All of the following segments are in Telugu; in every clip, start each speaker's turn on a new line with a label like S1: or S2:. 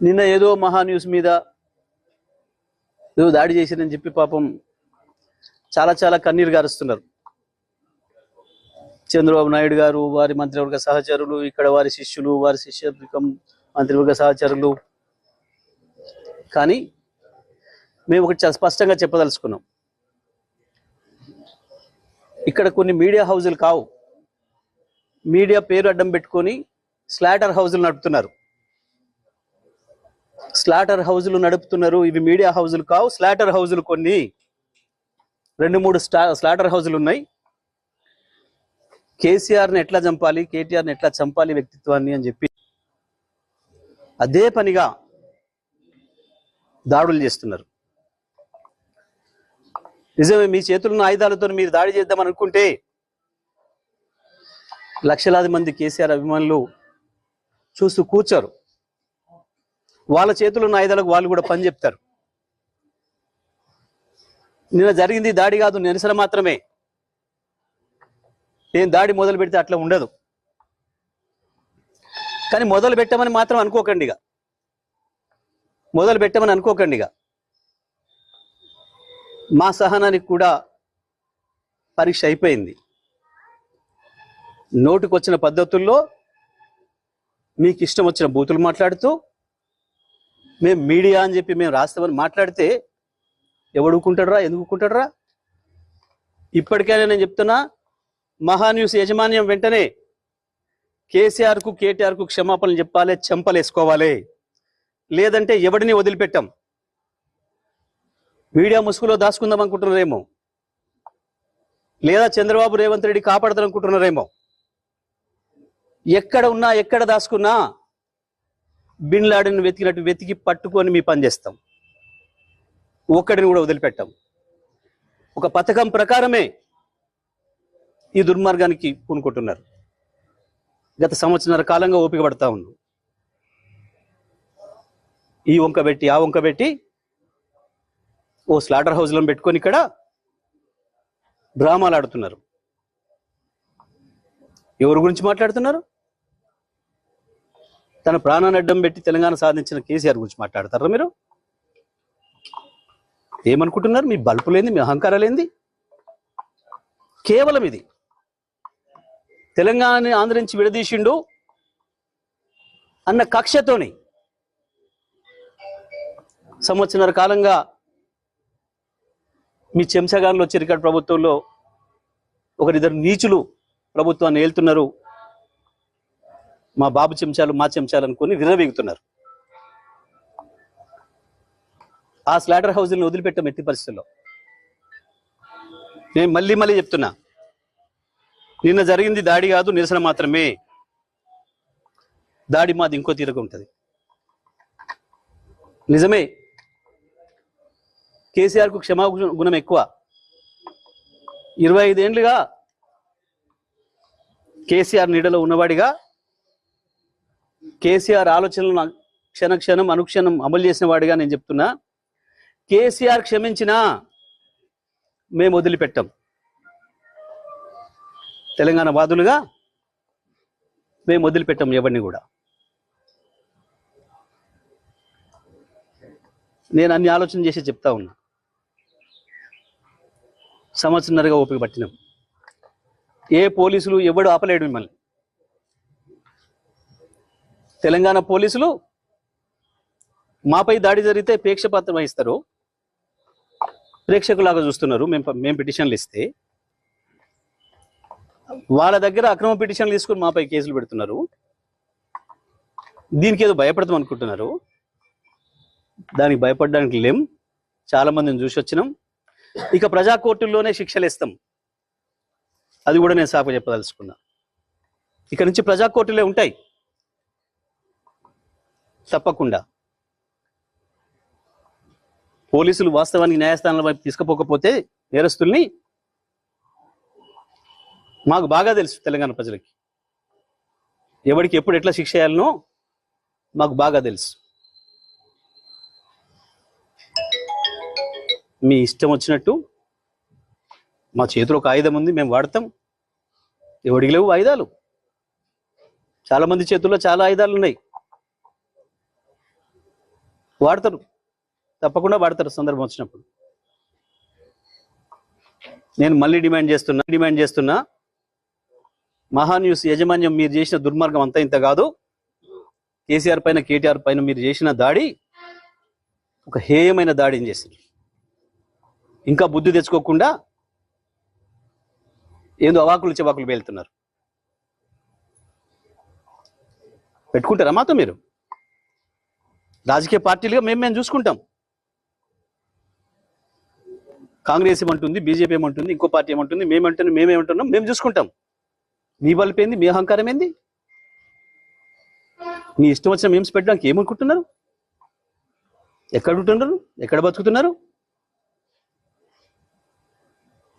S1: నిన్న ఏదో మహా న్యూస్ మీద ఏదో దాడి చేసిరని చెప్పి పాపం చాలా చాలా కన్నీరు గారుస్తున్నారు. చంద్రబాబు నాయుడు గారు, వారి మంత్రివర్గ సహచరులు, ఇక్కడ వారి శిష్యులు, వారి శిష్యవర్గం మంత్రివర్గ సహచరులు. కానీ మేము ఒకటి చాలా స్పష్టంగా చెప్పదలుచుకున్నాం. ఇక్కడ కొన్ని మీడియా హౌజులు కావు, మీడియా పేరు అడ్డం పెట్టుకొని స్లాటర్ హౌజులు నడుపుతున్నారు. స్లాటర్ హౌజులు నడుపుతున్నారు. ఇవి మీడియా హౌజులు కావు, స్లాటర్ హౌజులు. కొన్ని 2-3 స్లాటర్ హౌజులు ఉన్నాయి. కేసీఆర్ని ఎట్లా చంపాలి, కేటీఆర్ని ఎట్లా చంపాలి వ్యక్తిత్వాన్ని అని చెప్పి అదే పనిగా దాడులు చేస్తున్నారు. నిజమే, మీ చేతుల్లో ఆయుధాలతో మీరు దాడి చేద్దామని అనుకుంటే లక్షలాది మంది కేసీఆర్ అభిమానులు చూస్తూ కూర్చోరు. వాళ్ళ చేతుల్లో ఉన్న ఆయుధాలకు వాళ్ళు కూడా పని చెప్తారు. నిన్న జరిగింది దాడి కాదు, నిరసన మాత్రమే. నేను దాడి మొదలు పెడితే అట్లా ఉండదు. కానీ మొదలు పెట్టమని మాత్రం అనుకోకండిగా, మొదలు పెట్టమని అనుకోకండిగా. మా సహనానికి కూడా పరీక్ష అయిపోయింది. నోటికొచ్చిన పద్ధతుల్లో మీకు ఇష్టం వచ్చిన బూతులు మాట్లాడుతూ మేము మీడియా అని చెప్పి మేము రాస్తామని మాట్లాడితే ఎవడుకుంటాడరా, ఎందుకుంటాడరా? ఇప్పటికైనా నేను చెప్తున్నా, మహా న్యూస్ యాజమాన్యం వెంటనే కేసీఆర్కు కేటీఆర్కు క్షమాపణలు చెప్పాలి, చెంపలేసుకోవాలి. లేదంటే ఎవడిని వదిలిపెట్టాం. మీడియా ముసుగులో దాచుకుందాం అనుకుంటున్నారేమో, లేదా చంద్రబాబు రేవంత్ రెడ్డి కాపాడతారు అనుకుంటున్నారేమో. ఎక్కడ ఉన్నా, ఎక్కడ దాచుకున్నా బిన్ లాడెన్ వెతికినట్టు వెతికి పట్టుకొని మీ పని చేస్తాం. ఒక్కడిని కూడా వదిలిపెట్టాం. ఒక పథకం ప్రకారమే ఈ దుర్మార్గానికి పూనుకుంటున్నారు. గత సంవత్సరాల కాలంగా ఓపిక పడతా ఉన్నాం. ఈ వంక పెట్టి ఆ వంక పెట్టి ఓ స్లాటర్ హౌస్లను పెట్టుకొని ఇక్కడ డ్రామాలు ఆడుతున్నారు. ఎవరి గురించి మాట్లాడుతున్నారు? తన ప్రాణాన్ని అడ్డం పెట్టి తెలంగాణ సాధించిన కేసీఆర్ గురించి మాట్లాడతారా మీరు? ఏమనుకుంటున్నారు? మీ బల్పులేంది, మీ అహంకారాలేంది? కేవలం ఇది తెలంగాణని ఆంధ్ర నుంచి విడదీసిండు అన్న కక్షతోని సంవత్సరాల కాలంగా మీ చెంచగాన్లో చిరికట్ ప్రభుత్వంలో ఒకరిద్దరు నీచులు ప్రభుత్వాన్ని ఏళ్తున్నారు. మా బాబు చెంచాలు, మా చెంచాలు అనుకుని విర్రవీగుతున్నారు. ఆ స్లాటర్ హౌజులను వదిలిపెట్టాం ఎట్టి పరిస్థితుల్లో. నేను మళ్ళీ చెప్తున్నా, నిన్న జరిగింది దాడి కాదు, నిరసన మాత్రమే. దాడి మాది ఇంకో తీరుగా ఉంటుంది. నిజమే, కేసీఆర్కు క్షమాగుణం ఎక్కువ. 25 ఏళ్లుగా కేసీఆర్ నీడలో ఉన్నవాడిగా, కేసీఆర్ ఆలోచనలను క్షణక్షణం అనుక్షణం అమలు చేసిన వాడిగా నేను చెప్తున్నా, కేసీఆర్ క్షమించినా మేము వదిలిపెట్టాం. తెలంగాణ వాదులుగా మేము వదిలిపెట్టాం ఎవరిని కూడా. నేను అన్ని ఆలోచన చేసి చెప్తా ఉన్నా. సంవత్సరంన్నరగా ఓపిక పట్టినాం. ఏ పోలీసులు ఎవడు ఆపలేడు మిమ్మల్ని. తెలంగాణ పోలీసులు మాపై దాడి జరిగితే ప్రేక్షపాత్రం వహిస్తారు, ప్రేక్షకులాగా చూస్తున్నారు. మేము పిటిషన్లు ఇస్తే వాళ్ళ దగ్గర అక్రమ పిటిషన్లు తీసుకుని మాపై కేసులు పెడుతున్నారు. దీనికి ఏదో భయపడతాం అనుకుంటున్నారు. దానికి భయపడడానికి లేం. చాలా మందిని చూసి వచ్చినాం. ఇక ప్రజా కోర్టుల్లోనే శిక్షలు ఇస్తాం. అది కూడా నేను సాకు చెప్పదలుచుకున్నా. ఇక నుంచి ప్రజా కోర్టులే ఉంటాయి తప్పకుండా. పోలీసులు వాస్తవానికి న్యాయస్థానాల వైపు తీసుకుపోకపోతే నేరస్తుల్ని మాకు బాగా తెలుసు. తెలంగాణ ప్రజలకి ఎవరికి ఎప్పుడు ఎట్లా శిక్ష చేయాలనో మాకు బాగా తెలుసు. మీ ఇష్టం వచ్చినట్టు, మా చేతిలో ఒక ఆయుధం ఉంది, మేము వాడతాం. ఎవడికి లేవు ఆయుధాలు? చాలా మంది చేతుల్లో చాలా ఆయుధాలు ఉన్నాయి. వాడతారు, తప్పకుండా వాడతారు సందర్భం వచ్చినప్పుడు. నేను మళ్ళీ డిమాండ్ చేస్తున్నా మహాన్యూస్ యాజమాన్యం మీరు చేసిన దుర్మార్గం అంతా ఇంత కాదు. కేసీఆర్ పైన కేటీఆర్ పైన మీరు చేసిన దాడి ఒక హేయమైన దాడిని చేశారు. ఇంకా బుద్ధి తెచ్చుకోకుండా ఏదో అవాకులు చెవాకులు పేలుతున్నారు. పెట్టుకుంటారా మాతో మీరు? రాజకీయ పార్టీలుగా మేము చూసుకుంటాం. కాంగ్రెస్ ఏమంటుంది, బీజేపీ ఏమంటుంది, ఇంకో పార్టీ ఏమంటుంది, మేమేమంటున్నాం, మేము చూసుకుంటాం. మీ బలుపు ఏంది, మీ అహంకారం ఏంది? మీ ఇష్టం వచ్చిన మేమ్స్ పెట్టడానికి ఏమనుకుంటున్నారు? ఎక్కడ ఉంటున్నారు? ఎక్కడ బతుకుతున్నారు?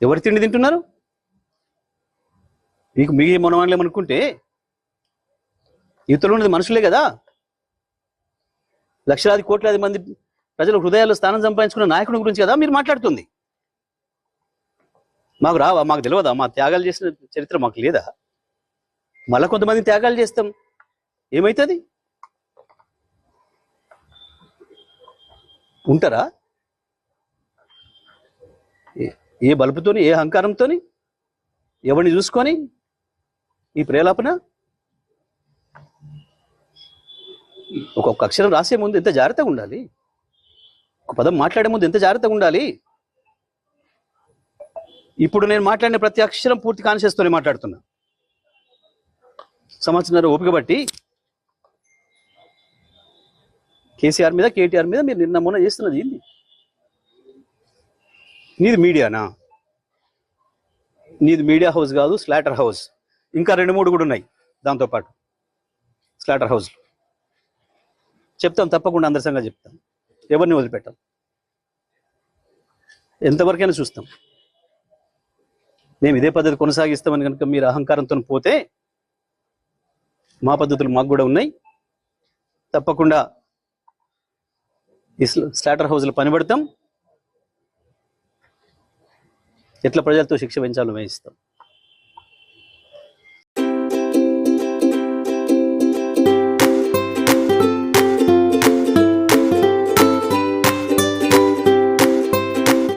S1: ఎవరి తిండి తింటున్నారు? మీకు మీ మనవాళ్ళేమనుకుంటే ఇతరులు ఉన్నది మనుషులే కదా. లక్షలాది కోట్లాది మంది ప్రజల హృదయాల్లో స్థానం సంపాదించుకున్న నాయకుడి గురించి కదా మీరు మాట్లాడుతుంది. మాకు రావా? మాకు తెలియదా? మా త్యాగాలు చేసిన చరిత్ర మాకు లేదా? మళ్ళా కొంతమంది త్యాగాలు చేస్తాం, ఏమవుతుంది? ఉంటారా? ఏ బలుపుతోని, ఏ అహంకారంతోని, ఎవరిని చూసుకొని ఈ ప్రేలాపన? ఒక్కొక్క అక్షరం రాసే ముందు ఎంత జాగ్రత్తగా ఉండాలి, ఒక పదం మాట్లాడే ముందు ఎంత జాగ్రత్తగా ఉండాలి. ఇప్పుడు నేను మాట్లాడిన ప్రతి అక్షరం పూర్తి కాన్షియస్తోనే మాట్లాడుతున్నా. సంవత్సరం ఓపిక బట్టి కేసీఆర్ మీద, కేటీఆర్ మీద మీరు నిన్న మొన్న చేస్తున్నది ఏంది? నీది మీడియానా? నీది మీడియా హౌస్ కాదు, స్లాటర్ హౌస్. ఇంకా 2-3 కూడా ఉన్నాయి దాంతోపాటు స్లాటర్ హౌస్లు. చెప్తాం, తప్పకుండా అందరి సంగతి చెప్తాం. ఎవరిని వదిలిపెట్టాం, ఎంతవరకైనా చూస్తాం. మేము ఇదే పద్ధతి కొనసాగిస్తామని కనుక మీరు అహంకారంతో పోతే మా పద్ధతులు మాకు కూడా ఉన్నాయి. తప్పకుండా ఈ స్లాటర్ హౌస్లో పనిపడతాం. ఎట్లా ప్రజలతో శిక్ష పెంచాలో వేయిస్తాం.